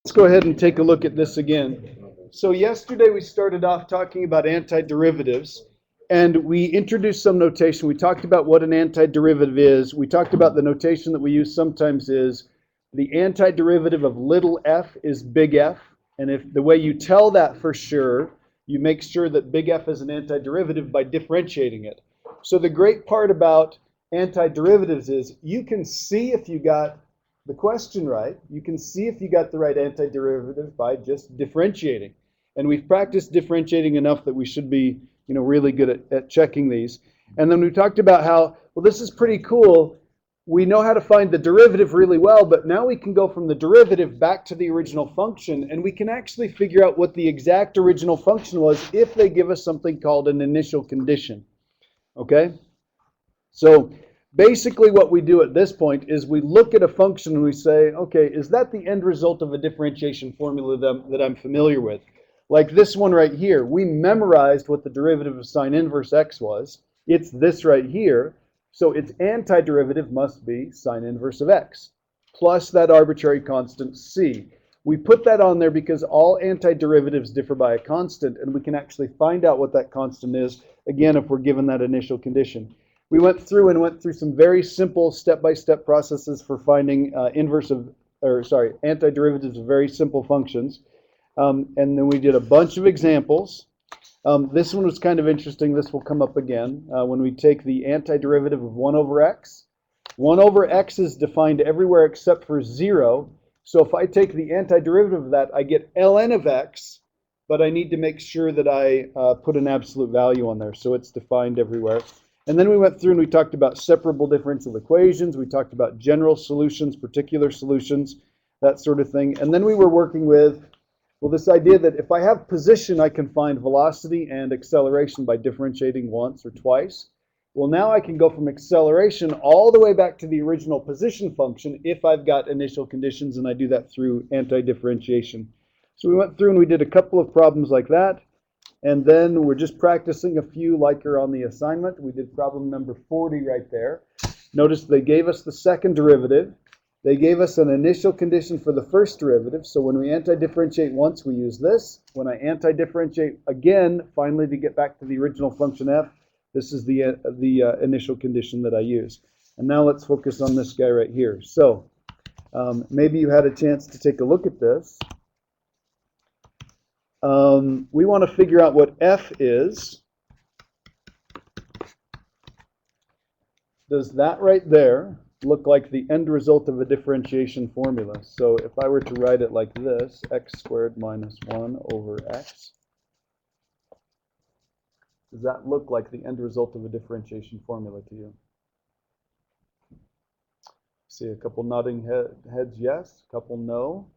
Let's go ahead and take a look at this again. So yesterday we started off talking about antiderivatives, and we introduced some notation. We talked about what an antiderivative is. We talked about the notation that we use sometimes is the antiderivative of little f is big F, and if the way you tell that for sure, you make sure that big F is an antiderivative by differentiating it. So the great part about antiderivatives is you can see if you got the question right. You can see if you got the right antiderivative by just differentiating. And we've practiced differentiating enough that we should be, really good at checking these. And then we talked about how, well, this is pretty cool. We know how to find the derivative really well, but now we can go from the derivative back to the original function, and we can actually figure out what the exact original function was if they give us something called an initial condition. Okay? So basically what we do at this point is we look at a function and we say, okay, is that the end result of a differentiation formula that I'm familiar with? Like this one right here, we memorized what the derivative of sine inverse x was. It's this right here. So its antiderivative must be sine inverse of x plus that arbitrary constant c. We put that on there because all antiderivatives differ by a constant, and we can actually find out what that constant is, again, if we're given that initial condition. We went through some very simple step-by-step processes for finding antiderivatives of very simple functions. And then we did a bunch of examples. This one was kind of interesting. This will come up again when we take the antiderivative of 1 over x. 1 over x is defined everywhere except for 0. So if I take the antiderivative of that, I get ln of x, but I need to make sure that I put an absolute value on there. So it's defined everywhere. And then we went through and we talked about separable differential equations. We talked about general solutions, particular solutions, that sort of thing. And then we were working with, well, this idea that if I have position, I can find velocity and acceleration by differentiating once or twice. Well, now I can go from acceleration all the way back to the original position function if I've got initial conditions, and I do that through antidifferentiation. So we went through and we did a couple of problems like that. And then we're just practicing a few like are on the assignment. We did problem number 40 right there. Notice they gave us the second derivative. They gave us an initial condition for the first derivative. So when we antidifferentiate once, we use this. When I antidifferentiate again, finally to get back to the original function f, this is the initial condition that I use. And now let's focus on this guy right here. So maybe you had a chance to take a look at this. We want to figure out what f is. Does that right there look like the end result of a differentiation formula? So if I were to write it like this, x squared minus 1 over x, does that look like the end result of a differentiation formula to you? See a couple nodding heads yes, a couple no.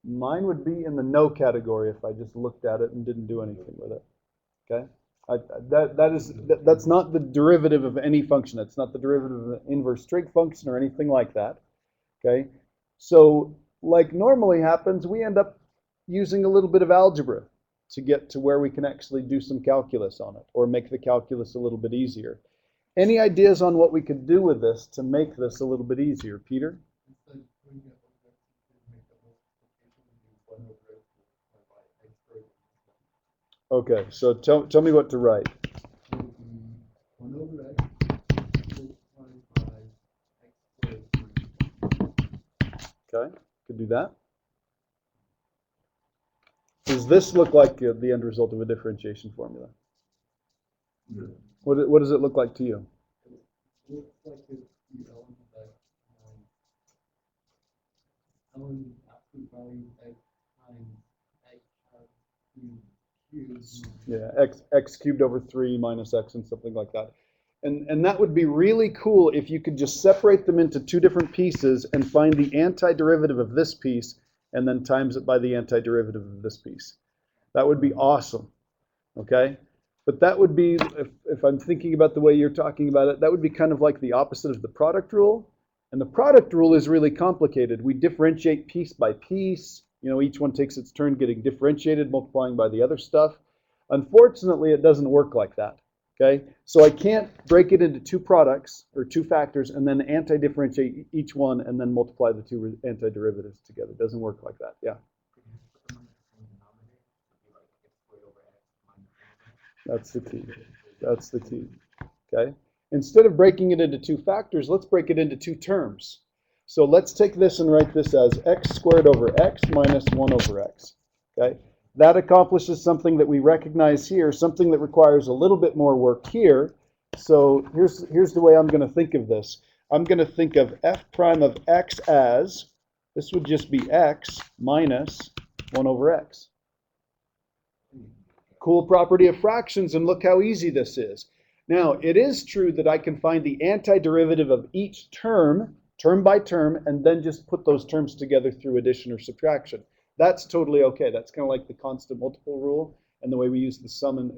Mine would be in the no category if I just looked at it and didn't do anything with it. Okay, that's not the derivative of any function. That's not the derivative of an inverse trig function or anything like that. Okay, so like normally happens, we end up using a little bit of algebra to get to where we can actually do some calculus on it or make the calculus a little bit easier. Any ideas on what we could do with this to make this a little bit easier, Peter? Okay, so tell me what to write. 1 over x multiplied by x squared. Okay, could do that. Does this look like the end result of a differentiation formula? Yeah. What does it look like to you? It looks like it's the element that ln absolute value x times x cubed. Yeah, x cubed over 3 minus x and something like that. And that would be really cool if you could just separate them into two different pieces and find the antiderivative of this piece and then times it by the antiderivative of this piece. That would be awesome, okay? But that would be, if I'm thinking about the way you're talking about it, that would be kind of like the opposite of the product rule. And the product rule is really complicated. We differentiate piece by piece. Each one takes its turn getting differentiated, multiplying by the other stuff. Unfortunately, it doesn't work like that. Okay, so I can't break it into two products or two factors and then antidifferentiate each one and then multiply the two antiderivatives together. It doesn't work like that. Yeah. That's the key. That's the key. Okay. Instead of breaking it into two factors, let's break it into two terms. So let's take this and write this as x squared over x minus 1 over x. Okay. That accomplishes something that we recognize here, something that requires a little bit more work here. So here's the way I'm going to think of this. I'm going to think of f prime of x as, this would just be x minus 1 over x. Cool property of fractions, and look how easy this is. Now, it is true that I can find the antiderivative of each term, term by term, and then just put those terms together through addition or subtraction. That's totally okay. That's kind of like the constant multiple rule and the way we use the sum and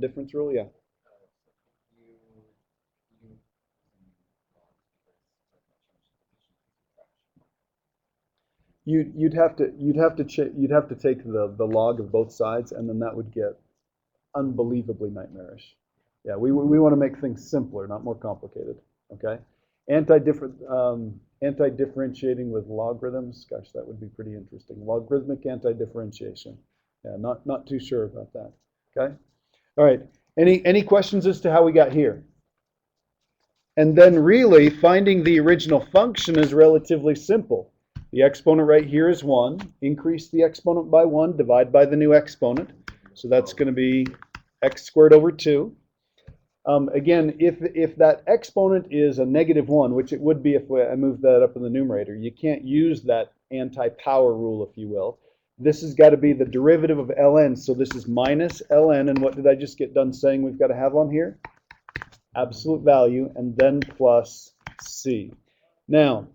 difference rule. Yeah. You'd have to take the log of both sides, and then that would get unbelievably nightmarish. Yeah, we want to make things simpler, not more complicated. Okay. Antidifferentiating with logarithms. Gosh, that would be pretty interesting. Logarithmic antidifferentiation. Yeah, not too sure about that. Okay. All right. Any questions as to how we got here? And then really finding the original function is relatively simple. The exponent right here is 1. Increase the exponent by 1. Divide by the new exponent. So that's going to be x squared over 2. Again, if that exponent is a -1, which it would be if I move that up in the numerator, you can't use that anti-power rule, if you will. This has got to be the derivative of ln. So this is minus ln. And what did I just get done saying we've got to have on here? Absolute value, and then plus c. Now,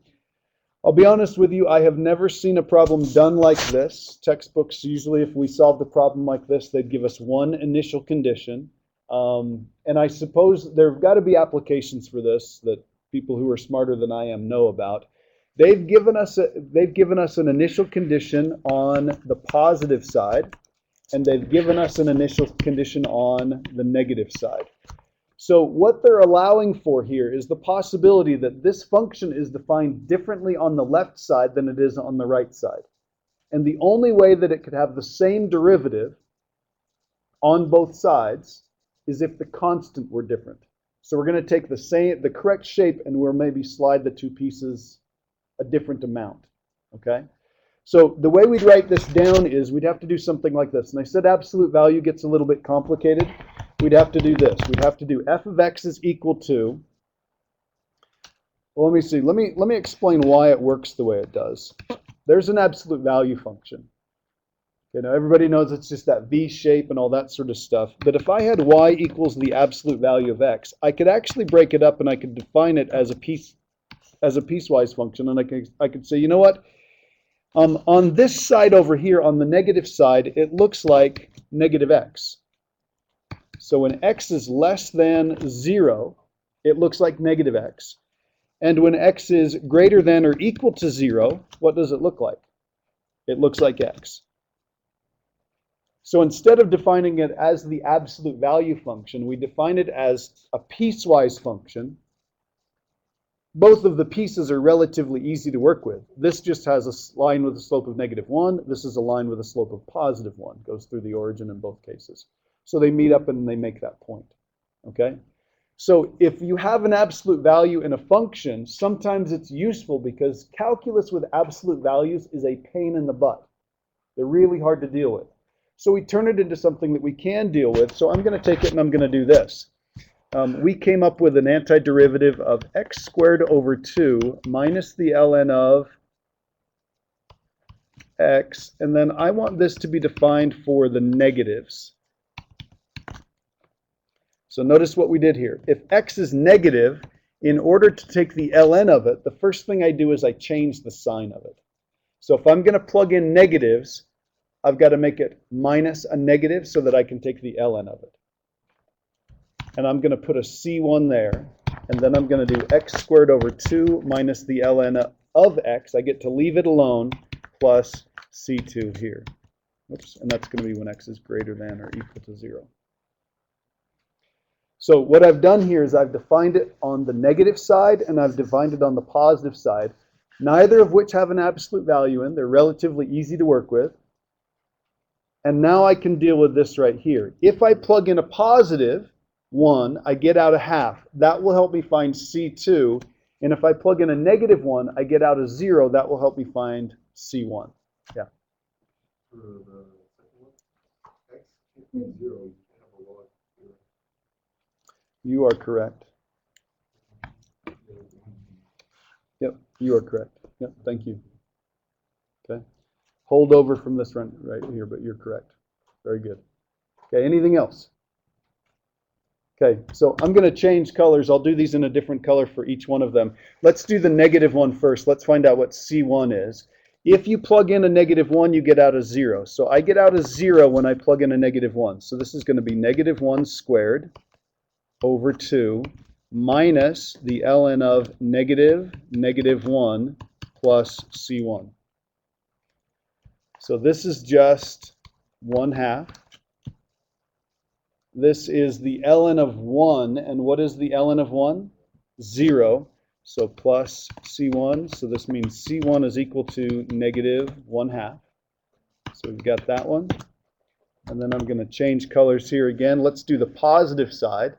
I'll be honest with you, I have never seen a problem done like this. Textbooks, usually if we solved a problem like this, they'd give us one initial condition. And I suppose there have got to be applications for this that people who are smarter than I am know about. They've given us an initial condition on the positive side, and they've given us an initial condition on the negative side. So what they're allowing for here is the possibility that this function is defined differently on the left side than it is on the right side. And the only way that it could have the same derivative on both sides is if the constant were different. So we're going to take the correct shape, and we'll maybe slide the two pieces a different amount. Okay? So the way we'd write this down is we'd have to do something like this. And I said absolute value gets a little bit complicated. We'd have to do this. We'd have to do f of x is equal to, well, let me see. Let me explain why it works the way it does. There's an absolute value function. You know, everybody knows it's just that V shape and all that sort of stuff. But if I had y equals the absolute value of x, I could actually break it up and I could define it as a piecewise function. And I could say, you know what? On this side over here, on the negative side, it looks like negative x. So when x is less than 0, it looks like negative x. And when x is greater than or equal to 0, what does it look like? It looks like x. So instead of defining it as the absolute value function, we define it as a piecewise function. Both of the pieces are relatively easy to work with. This just has a line with a slope of -1. This is a line with a slope of +1. Goes through the origin in both cases. So they meet up and they make that point. Okay? So if you have an absolute value in a function, sometimes it's useful because calculus with absolute values is a pain in the butt. They're really hard to deal with. So we turn it into something that we can deal with. So I'm going to take it and I'm going to do this. We came up with an antiderivative of x squared over 2 minus the ln of x. And then I want this to be defined for the negatives. So notice what we did here. If x is negative, in order to take the ln of it, the first thing I do is I change the sign of it. So if I'm going to plug in negatives, I've got to make it minus a negative so that I can take the ln of it. And I'm going to put a c1 there. And then I'm going to do x squared over 2 minus the ln of x. I get to leave it alone plus c2 here. Oops, and that's going to be when x is greater than or equal to 0. So what I've done here is I've defined it on the negative side and I've defined it on the positive side, neither of which have an absolute value in. They're relatively easy to work with. And now I can deal with this right here. If I plug in a positive 1, I get out a half. That will help me find C2. And if I plug in a negative 1, I get out a 0. That will help me find C1. Yeah. For the second one, x can't be 0, you can have a log 0. You are correct. Yep, you are correct. Yep, thank you. Okay. Hold over from this one right here, but you're correct. Very good. Okay, anything else? Okay, so I'm going to change colors. I'll do these in a different color for each one of them. Let's do the negative one first. Let's find out what C1 is. If you plug in a negative 1, you get out a 0. So I get out a 0 when I plug in a negative 1. So this is going to be negative 1 squared over 2 minus the ln of negative 1 plus C1. So this is just 1/2. This is the ln of 1, and what is the ln of 1? 0. So plus C1, so this means C1 is equal to negative 1/2. So we've got that one. And then I'm going to change colors here again. Let's do the positive side.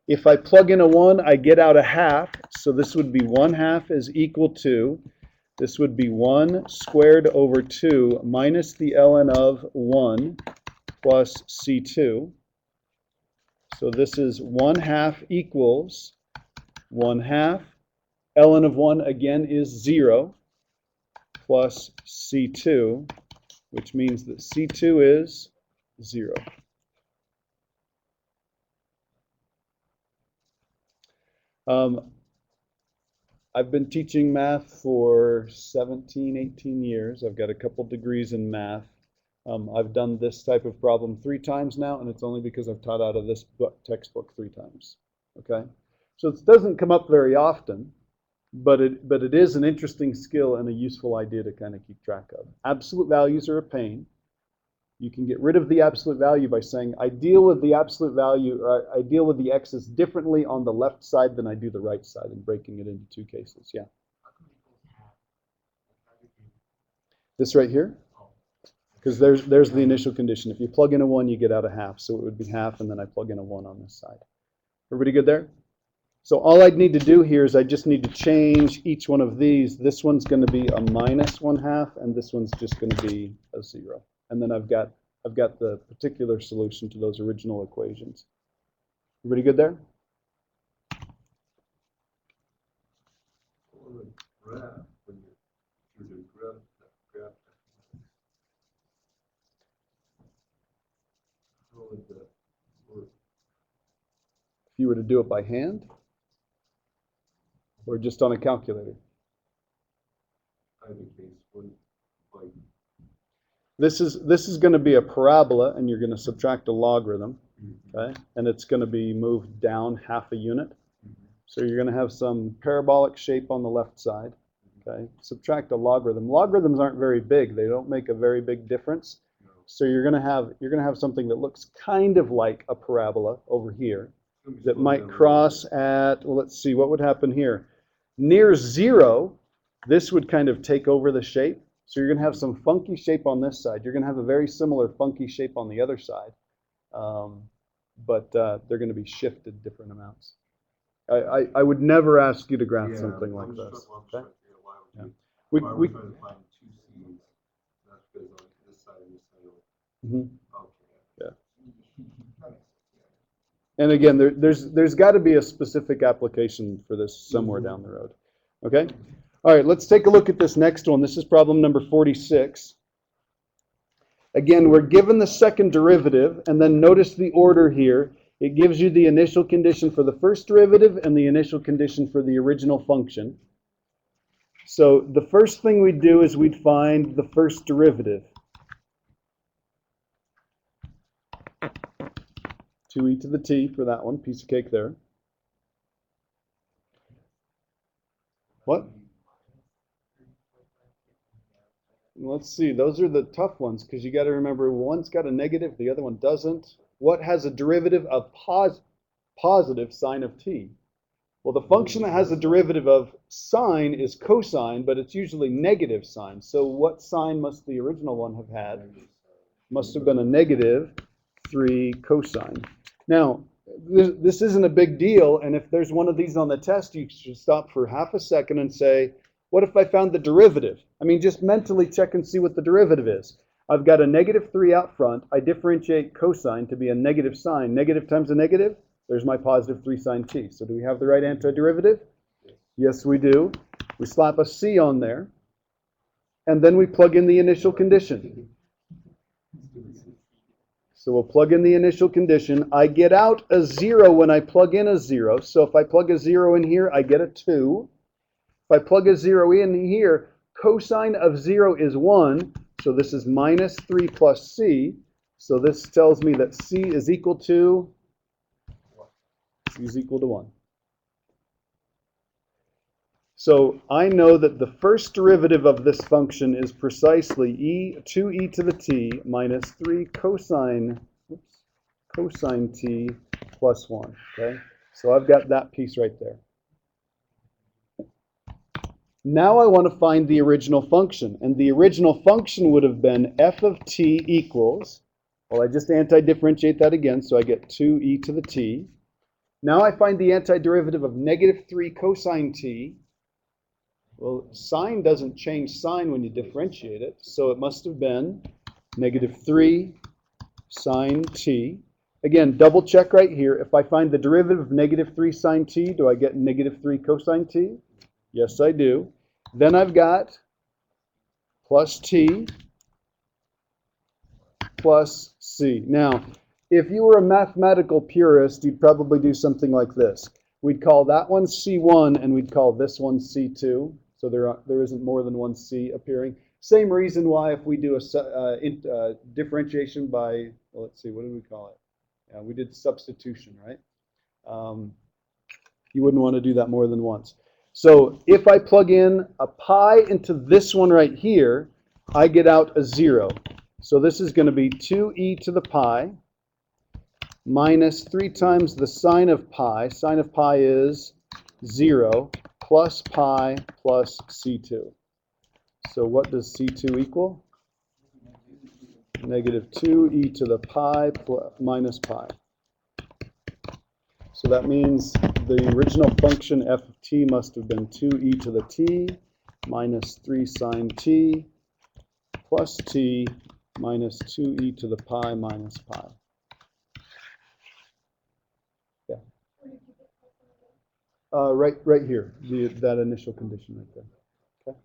If I plug in a 1, I get out a half. So this would be 1/2 is equal to, this would be 1 squared over 2 minus the ln of 1 plus C2. So this is 1/2 equals 1/2. ln of 1 again is 0 plus C2, which means that C2 is 0. I've been teaching math for 17, 18 years. I've got a couple degrees in math. I've done this type of problem 3 times now, and it's only because I've taught out of this textbook 3 times. Okay? So it doesn't come up very often, but it is an interesting skill and a useful idea to kind of keep track of. Absolute values are a pain. You can get rid of the absolute value by saying, I deal with the absolute value, or I deal with the x's differently on the left side than I do the right side, and breaking it into 2 cases. Yeah. This right here? Because there's the initial condition. If you plug in a 1, you get out a half. So it would be half, and then I plug in a 1 on this side. Everybody good there? So all I'd need to do here is I just need to change each one of these. This one's going to be a minus 1/2, and this one's just going to be a 0. And then I've got the particular solution to those original equations. Everybody good there? If you were to do it by hand or just on a calculator? This is going to be a parabola, and you're going to subtract a logarithm, okay? And it's going to be moved down half a unit. So you're going to have some parabolic shape on the left side, okay? Subtract a logarithm. Logarithms aren't very big. They don't make a very big difference. So you're going to have something that looks kind of like a parabola over here that might cross at, well, let's see, what would happen here? Near 0, this would kind of take over the shape. So you're going to have some funky shape on this side. You're going to have a very similar funky shape on the other side, but they're going to be shifted different amounts. I would never ask you to graph something like this. Okay? Yeah. We trying to find 2 C's. That's because on this side and this side. Yeah. And again, there's got to be a specific application for this somewhere down the road. Okay? All right, let's take a look at this next one. This is problem number 46. Again, we're given the second derivative, and then notice the order here. It gives you the initial condition for the first derivative and the initial condition for the original function. So the first thing we'd do is we'd find the first derivative. 2e to the t for that one, piece of cake there. What? Let's see, those are the tough ones because you got to remember one's got a negative, the other one doesn't. What has a derivative of positive sine of t. Well, the function that has a derivative of sine is cosine, but it's usually negative sine. So what sign must the original one have had? Must have been a negative 3 cosine. Now, this isn't a big deal, and if there's one of these on the test, you should stop for half a second and say, what if I found the derivative? I mean, just mentally check and see what the derivative is. I've got a negative 3 out front. I differentiate cosine to be a negative sign. Negative times a negative, there's my positive 3 sine t. So do we have the right antiderivative? Yes, we do. We slap a c on there, and then we plug in the initial condition. So we'll plug in the initial condition. I get out a 0 when I plug in a 0. So if I plug a 0 in here, I get a 2. If I plug a 0 in here, cosine of 0 is 1. So this is minus 3 plus c. So this tells me that c is equal to 1. So I know that the first derivative of this function is precisely 2e to the t minus 3 cosine t plus 1. Okay? So I've got that piece right there. Now I want to find the original function. And the original function would have been f of t equals, well, I just antidifferentiate that again, so I get 2e to the t. Now I find the antiderivative of negative 3 cosine t. Well, sine doesn't change sign when you differentiate it, so it must have been negative 3 sine t. Again, double check right here. If I find the derivative of negative 3 sine t, do I get negative 3 cosine t? Yes, I do. Then I've got plus t plus c. Now, if you were a mathematical purist, you'd probably do something like this. We'd call that one C1, and we'd call this one C2. So there isn't more than one C appearing. Same reason why if we do a differentiation by, well, let's see, what did we call it? Yeah, we did substitution, right? You wouldn't want to do that more than once. So if I plug in a pi into this one right here, I get out a 0. So this is going to be 2e to the pi minus 3 times the sine of pi. Sine of pi is 0 plus pi plus c2. So what does c2 equal? Negative 2e to the pi minus pi. So that means the original function f of t must have been 2e to the t minus 3 sine t plus t minus 2e to the pi minus pi. Yeah. Right here, that initial condition right there. Okay.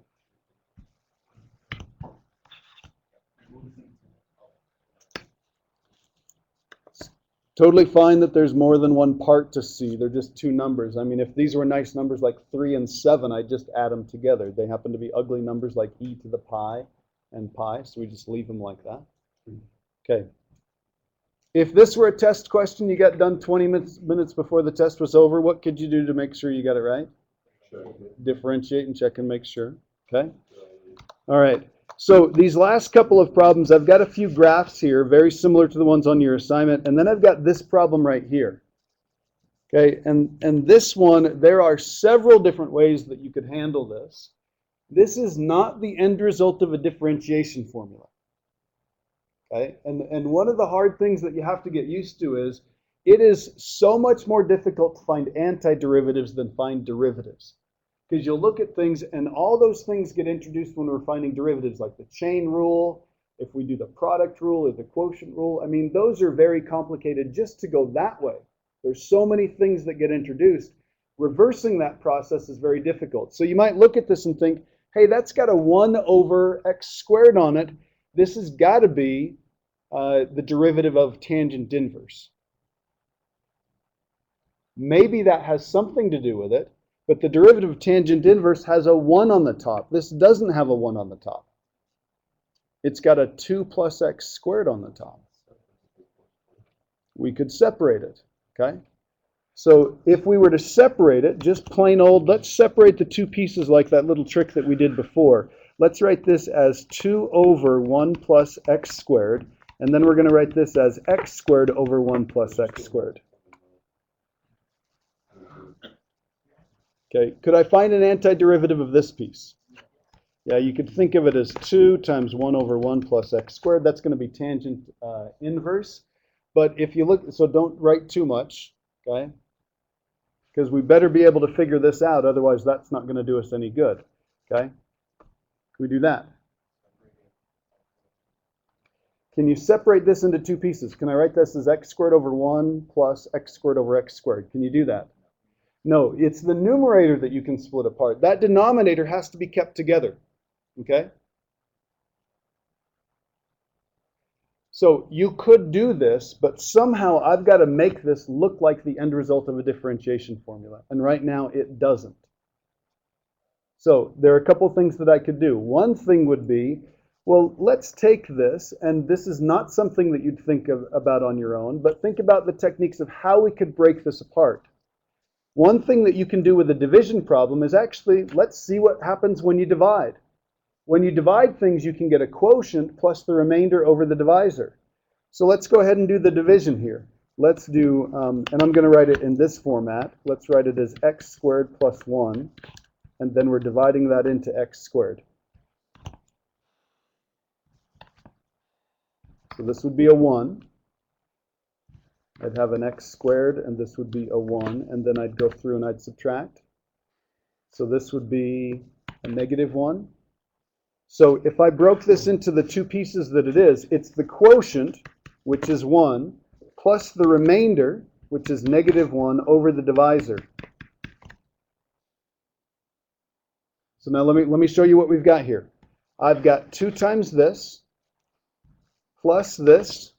Totally fine that there's more than one part to C. They're just two numbers. I mean, if these were nice numbers like 3 and 7, I'd just add them together. They happen to be ugly numbers like e to the pi and pi, so we just leave them like that. Okay. If this were a test question, you got done 20 minutes before the test was over, what could you do to make sure you got it right? Differentiate and check and make sure. Okay? All right. So these last couple of problems, I've got a few graphs here, very similar to the ones on your assignment, and then I've got this problem right here. Okay, and this one, there are several different ways that you could handle this. This is not the end result of a differentiation formula. Okay, and one of the hard things that you have to get used to is it is so much more difficult to find antiderivatives than find derivatives. Because you'll look at things, and all those things get introduced when we're finding derivatives, like the chain rule, if we do the product rule or the quotient rule. I mean, those are very complicated just to go that way. There's so many things that get introduced. Reversing that process is very difficult. So you might look at this and think, hey, that's got a 1 over x squared on it. This has got to be the derivative of tangent inverse. Maybe that has something to do with it. But the derivative of tangent inverse has a 1 on the top. This doesn't have a 1 on the top. It's got a 2 plus x squared on the top. We could separate it, okay? So if we were to separate it, just plain old, let's separate the two pieces like that little trick that we did before. Let's write this as 2 over 1 plus x squared, and then we're going to write this as x squared over 1 plus x squared. Okay, could I find an antiderivative of this piece? Yeah, you could think of it as 2 times 1 over 1 plus x squared. That's going to be tangent inverse. But if you look, so don't write too much, okay? Because we better be able to figure this out, otherwise that's not going to do us any good, okay? Can we do that? Can you separate this into two pieces? Can I write this as x squared over 1 plus x squared over x squared? Can you do that? No, it's the numerator that you can split apart. That denominator has to be kept together, okay? So you could do this, but somehow I've got to make this look like the end result of a differentiation formula. And right now it doesn't. So there are a couple things that I could do. One thing would be, well, let's take this, and this is not something that you'd think about on your own, but think about the techniques of how we could break this apart. One thing that you can do with a division problem is actually, let's see what happens when you divide. When you divide things, you can get a quotient plus the remainder over the divisor. So let's go ahead and do the division here. Let's do, and I'm going to write it in this format. Let's write it as x squared plus 1, and then we're dividing that into x squared. So this would be a 1. I'd have an x squared, and this would be a 1, and then I'd go through and I'd subtract. So this would be a negative 1. So if I broke this into the two pieces that it is, it's the quotient, which is 1, plus the remainder, which is negative 1, over the divisor. So now let me show you what we've got here. I've got 2 times this, plus this,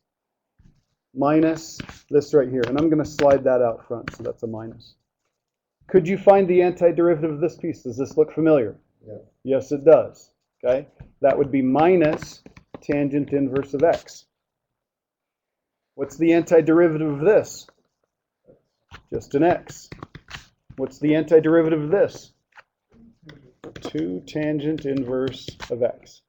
minus this right here. And I'm going to slide that out front, so that's a minus. Could you find the antiderivative of this piece? Does this look familiar? Yeah. Yes, it does. Okay, that would be minus tangent inverse of x. What's the antiderivative of this? Just an x. What's the antiderivative of this? 2 tangent inverse of x.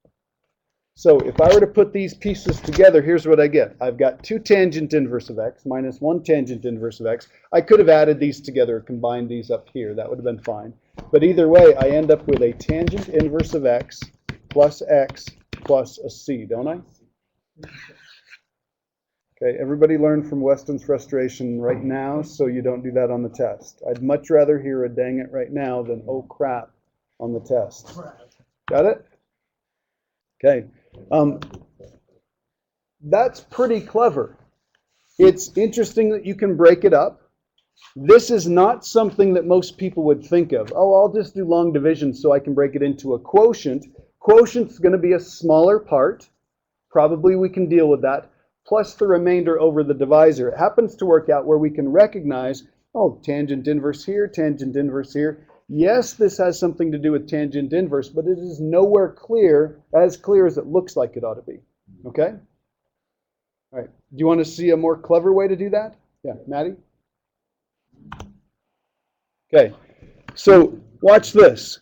So if I were to put these pieces together, here's what I get. I've got 2 tangent inverse of x minus 1 tangent inverse of x. I could have added these together, combined these up here. That would have been fine. But either way, I end up with a tangent inverse of x plus x plus a c, don't I? Okay, everybody learn from Weston's frustration right now so you don't do that on the test. I'd much rather hear a dang it right now than oh crap on the test. Got it? Okay. That's pretty clever. It's interesting that you can break it up. This is not something that most people would think of. Oh, I'll just do long division so I can break it into a quotient. Quotient's going to be a smaller part. Probably we can deal with that. Plus the remainder over the divisor. It happens to work out where we can recognize, oh, tangent inverse here, tangent inverse here. Yes, this has something to do with tangent inverse, but it is nowhere clear as it looks like it ought to be. Okay? All right. Do you want to see a more clever way to do that? Yeah, Maddie? Okay. So watch this.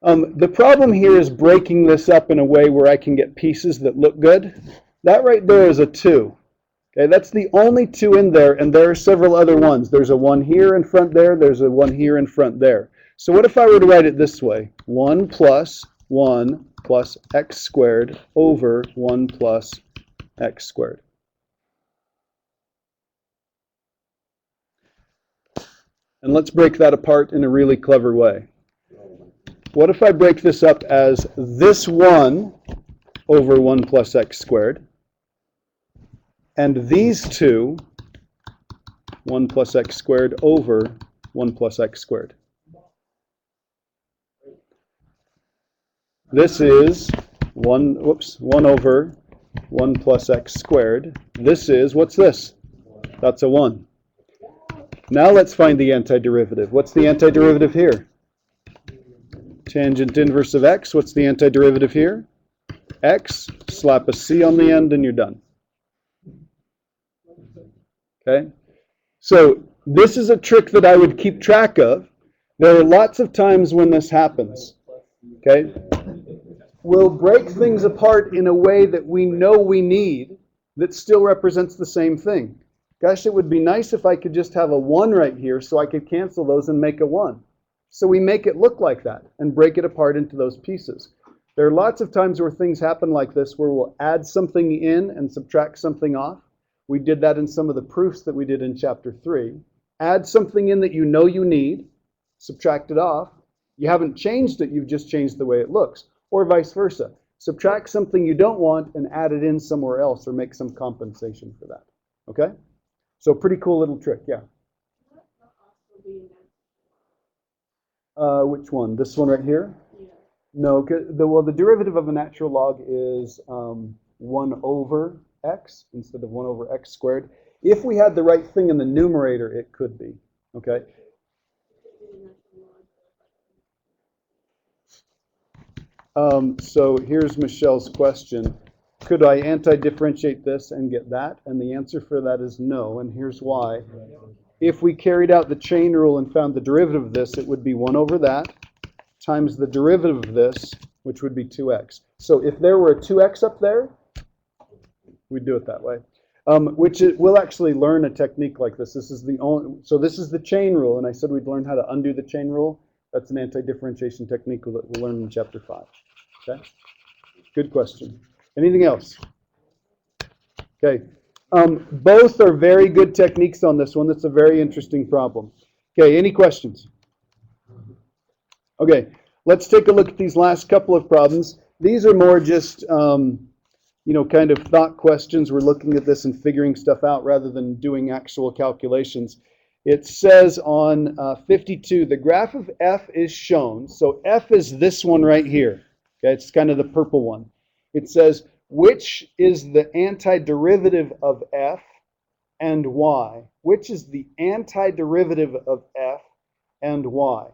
The problem here is breaking this up in a way where I can get pieces that look good. That right there is a 2. Okay, that's the only 2 in there, and there are several other ones. There's a 1 here in front there. There's a 1 here in front there. So what if I were to write it this way? 1 plus x squared over 1 plus x squared. And let's break that apart in a really clever way. What if I break this up as this 1 over 1 plus x squared, and these two, 1 plus x squared over 1 plus x squared. This is 1 over 1 plus x squared. This is, what's this? That's a 1. Now let's find the antiderivative. What's the antiderivative here? Tangent inverse of x. What's the antiderivative here? X. Slap a c on the end and you're done. Okay? So this is a trick that I would keep track of. There are lots of times when this happens. Okay? We'll break things apart in a way that we know we need that still represents the same thing. Gosh, it would be nice if I could just have a 1 right here so I could cancel those and make a 1. So we make it look like that and break it apart into those pieces. There are lots of times where things happen like this, where we'll add something in and subtract something off. We did that in some of the proofs that we did in chapter 3. Add something in that you know you need, subtract it off. You haven't changed it, you've just changed the way it looks. Or vice versa. Subtract something you don't want and add it in somewhere else or make some compensation for that. Okay? So pretty cool little trick, yeah. Which one? This one right here? Yeah. No, the derivative of a natural log is 1 over x instead of 1 over x squared. If we had the right thing in the numerator, it could be. Okay? So here's Michelle's question. Could I antidifferentiate this and get that? And the answer for that is no, and here's why. If we carried out the chain rule and found the derivative of this, it would be 1 over that times the derivative of this, which would be 2x. So if there were a 2x up there, we'd do it that way. We'll actually learn a technique like this. This is the chain rule, and I said we'd learn how to undo the chain rule. That's an antidifferentiation technique that we'll learn in chapter 5. Okay? Good question. Anything else? Okay. Both are very good techniques on this one. That's a very interesting problem. Okay, any questions? Okay, let's take a look at these last couple of problems. These are more just, kind of thought questions. We're looking at this and figuring stuff out rather than doing actual calculations. It says on 52, the graph of f is shown. So f is this one right here. Okay, it's kind of the purple one. It says, which is the antiderivative of f and y? Which is the antiderivative of f and y?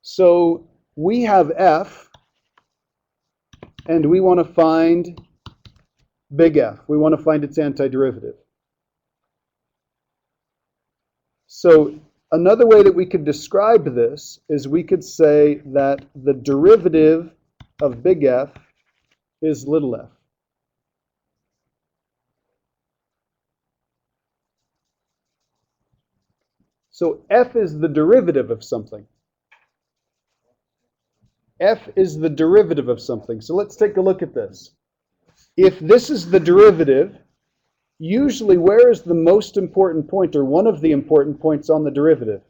So we have f, and we want to find big F. We want to find its antiderivative. So another way that we could describe this is we could say that the derivative of big F is little f. So f is the derivative of something. F is the derivative of something. So let's take a look at this. If this is the derivative, usually where is the most important point or one of the important points on the derivative?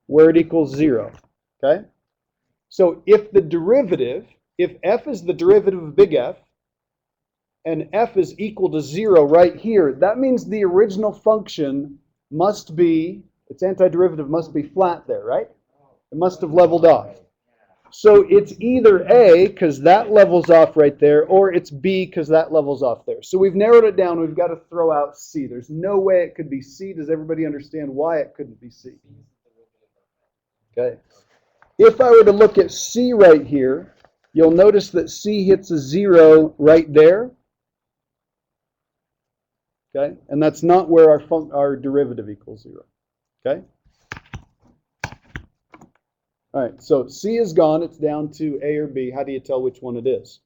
Where it equals 0. Okay? So if f is the derivative of big F, and f is equal to 0 right here, that means the original function must be, its antiderivative must be flat there, right? It must have leveled off. So it's either A, because that levels off right there, or it's B, because that levels off there. So we've narrowed it down. We've got to throw out C. There's no way it could be C. Does everybody understand why it couldn't be C? Okay. If I were to look at C right here, you'll notice that C hits a 0 right there. Okay, and that's not where our derivative equals 0. Okay. All right, so C is gone. It's down to A or B. How do you tell which one it is?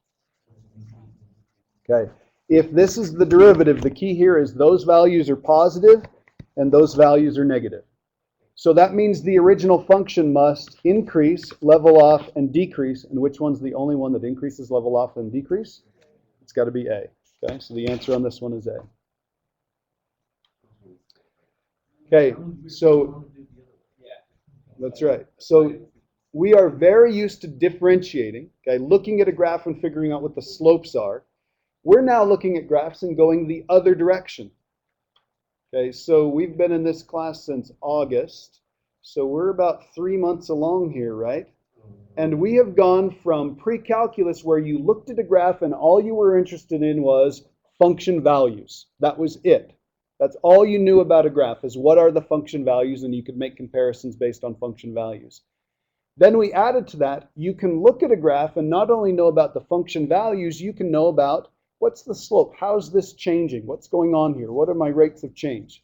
Okay, if this is the derivative, the key here is those values are positive and those values are negative. So that means the original function must increase, level off, and decrease. And which one's the only one that increases, level off, and decrease? It's got to be A. Okay, so the answer on this one is A. Okay, so that's right. So we are very used to differentiating, okay, looking at a graph and figuring out what the slopes are. We're now looking at graphs and going the other direction. Okay, so we've been in this class since August. So we're about 3 months along here, right? And we have gone from pre-calculus where you looked at a graph and all you were interested in was function values. That was it. That's all you knew about a graph is what are the function values, and you could make comparisons based on function values. Then we added to that, you can look at a graph and not only know about the function values, you can know about what's the slope, how's this changing, what's going on here, what are my rates of change.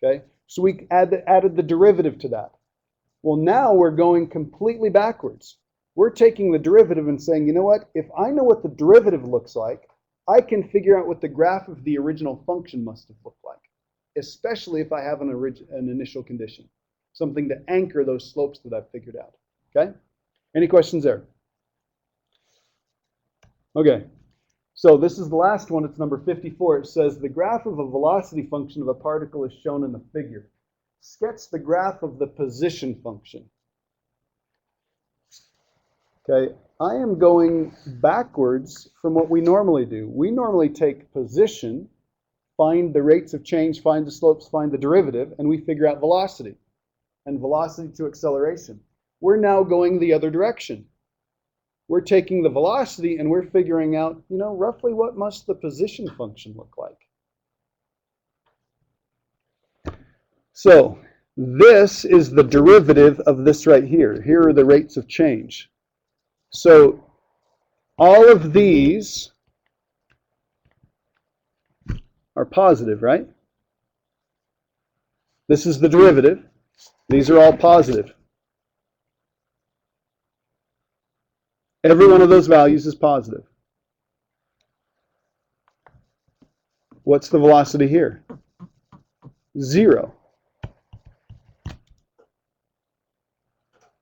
Okay, so we added the derivative to that. Well, now we're going completely backwards. We're taking the derivative and saying, you know what, if I know what the derivative looks like, I can figure out what the graph of the original function must have looked like, especially if I have an initial condition. something to anchor those slopes that I've figured out. Okay? Any questions there? Okay. So this is the last one. It's number 54. It says the graph of a velocity function of a particle is shown in the figure. Sketch the graph of the position function. Okay, I am going backwards from what we normally do. We normally take position, find the rates of change, find the slopes, find the derivative, and we figure out velocity and velocity to acceleration. We're now going the other direction. We're taking the velocity and we're figuring out, roughly what must the position function look like. So this is the derivative of this right here. Here are the rates of change. So all of these are positive, right? This is the derivative. These are all positive. Every one of those values is positive. What's the velocity here? 0.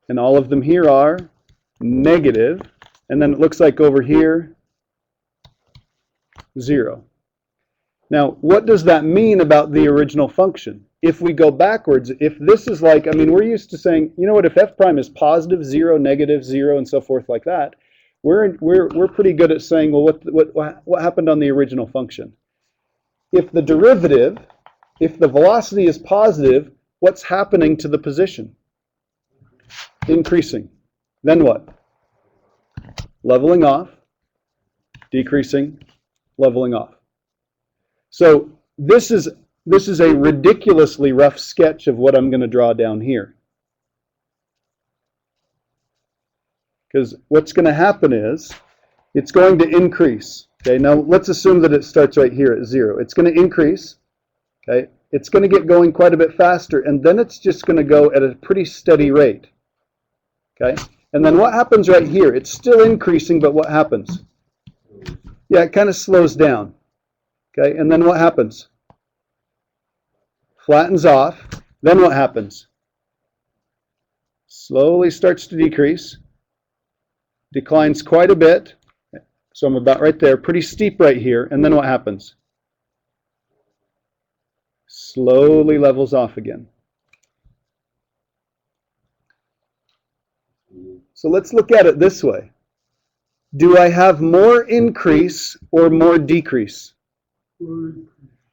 And all of them here are negative. And then it looks like over here, 0. Now, what does that mean about the original function? If we go backwards, if this is like, we're used to saying, if f prime is positive, 0, negative, 0, and so forth like that, we're pretty good at saying, well, what happened on the original function? If the derivative, if the velocity is positive, what's happening to the position? Increasing. Then what? Leveling off, decreasing, leveling off. So this is a ridiculously rough sketch of what I'm going to draw down here. Because what's going to happen is it's going to increase. Okay, now let's assume that it starts right here at 0. It's going to increase. Okay, it's going to get going quite a bit faster, and then it's just going to go at a pretty steady rate. Okay, and then what happens right here? It's still increasing, but what happens? Yeah, it kind of slows down. Okay, and then what happens? Flattens off. Then what happens? Slowly starts to decrease. Declines quite a bit. So I'm about right there, pretty steep right here. And then what happens? Slowly levels off again. So let's look at it this way. Do I have more increase or more decrease?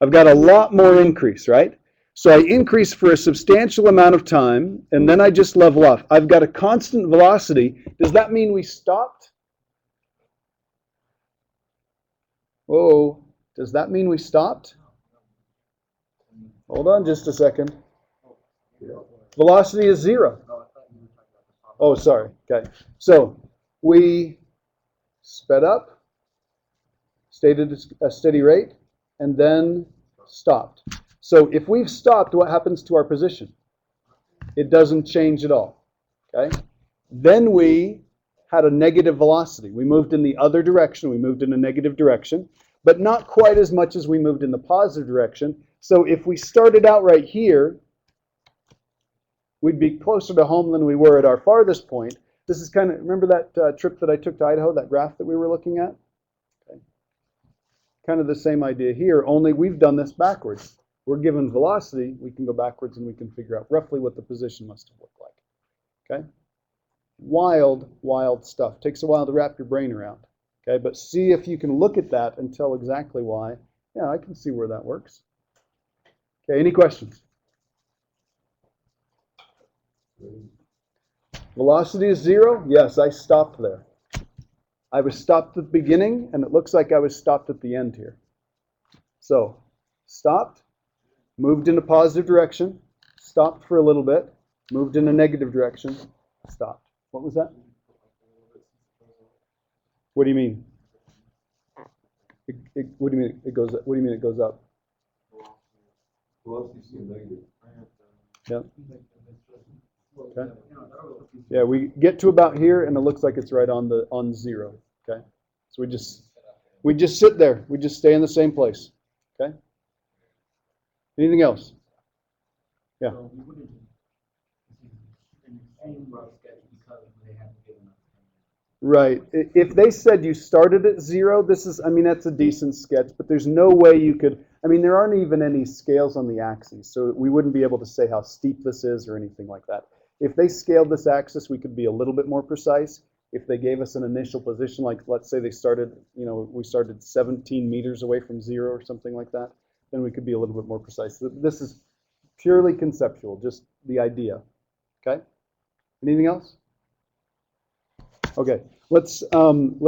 I've got a lot more increase, right? So I increase for a substantial amount of time, and then I just level off. I've got a constant velocity. Does that mean we stopped? Whoa, does that mean we stopped? Hold on just a second. Velocity is 0. Oh, sorry. Okay. So we sped up, stayed at a steady rate, and then stopped. So if we've stopped, what happens to our position? It doesn't change at all. Okay? Then we had a negative velocity. We moved in the other direction. We moved in a negative direction, but not quite as much as we moved in the positive direction. So if we started out right here, we'd be closer to home than we were at our farthest point. This is kind of, remember that trip that I took to Idaho, that graph that we were looking at? Okay. Kind of the same idea here, only we've done this backwards. We're given velocity, we can go backwards and we can figure out roughly what the position must have looked like. Okay? Wild, wild stuff. Takes a while to wrap your brain around. Okay, but see if you can look at that and tell exactly why. Yeah, I can see where that works. Okay, any questions? Velocity is 0? Yes, I stopped there. I was stopped at the beginning, and it looks like I was stopped at the end here. So, stopped, moved in a positive direction, stopped for a little bit, moved in a negative direction, stopped. What was that? What do you mean? What do you mean it goes up? What do you mean it goes up? Velocity is negative. Yeah. Okay. Yeah, we get to about here, and it looks like it's right on 0. Okay. So we just sit there. We just stay in the same place. Okay. Anything else? Yeah. same rough sketch because they haven't given us. Right. If they said you started at 0, this is, I mean, that's a decent sketch, but there's no way you could, I mean, there aren't even any scales on the axes, so we wouldn't be able to say how steep this is or anything like that. If they scaled this axis, we could be a little bit more precise. If they gave us an initial position, like let's say they started, you know, we started 17 meters away from 0 or something like that, then we could be a little bit more precise. This is purely conceptual, just the idea. Okay? Anything else? Okay, let's